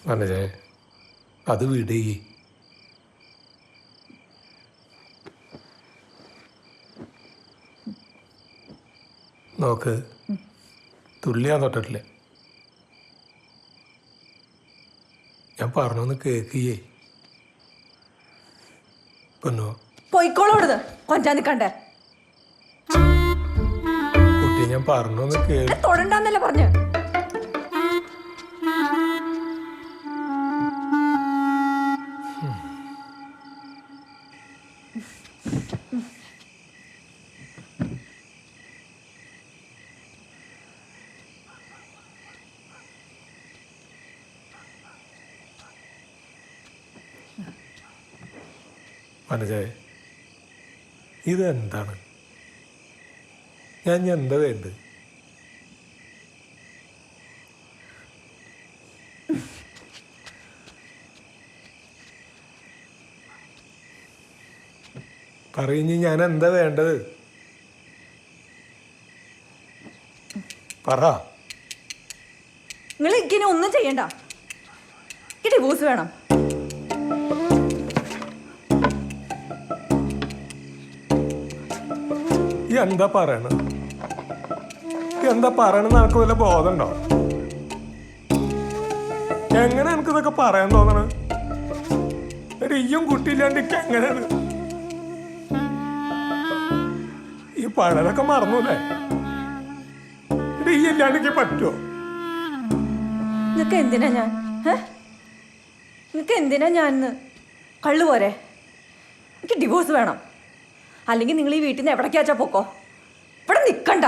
മനജേ അത് വിടേ. നോക്ക്, തുള്ളിയാൻ തൊട്ടിട്ടില്ല. ഞാൻ പറഞ്ഞൊന്ന് കേക്കിയേ. പൊന്നോ പോയിക്കോളോടുന്ന് കൊഞ്ചാൻ നിക്കണ്ടേ. കുട്ടി ഞാൻ പറഞ്ഞൊന്ന് കേൾക്കി. തൊടണ്ടെന്നല്ലേ പറഞ്ഞു. മനജേ ഇതെന്താണ്? ഞാൻ എന്താ വേണ്ടത്? പറയുഞ്ഞ് ഞാൻ എന്താ വേണ്ടത്? പറ. നിങ്ങൾ ഇങ്ങനെ ഒന്നും ചെയ്യണ്ട. ഈ ഡിവോഴ്സ് വേണം. എന്താ പറയണത്? എന്താ പറയണെന്ന് എനിക്ക് വല്ല ബോധമുണ്ടോ? എങ്ങനെ എനിക്കിതൊക്കെ പറയാൻ തോന്നണ? ഈയും കുട്ടിയില്ലാണ്ട് എനിക്ക് എങ്ങനെയാണ് ഈ പഴയതൊക്കെ മറന്നൂല്ലേ? ഈ ഇല്ലാണ്ട് എനിക്ക് പറ്റുമോ? നിങ്ങൾക്ക് എന്തിനാ ഞാൻ? നിങ്ങൾക്ക് എന്തിനാ ഞാൻ? കള്ളു പോരെ? എനിക്ക് ഡിവോഴ്സ് വേണം. അല്ലെങ്കിൽ നിങ്ങൾ ഈ വീട്ടിൽ നിന്ന് എവിടേക്കാച്ചാ പോക്കോ. ഇവിടെ നിൽക്കണ്ട.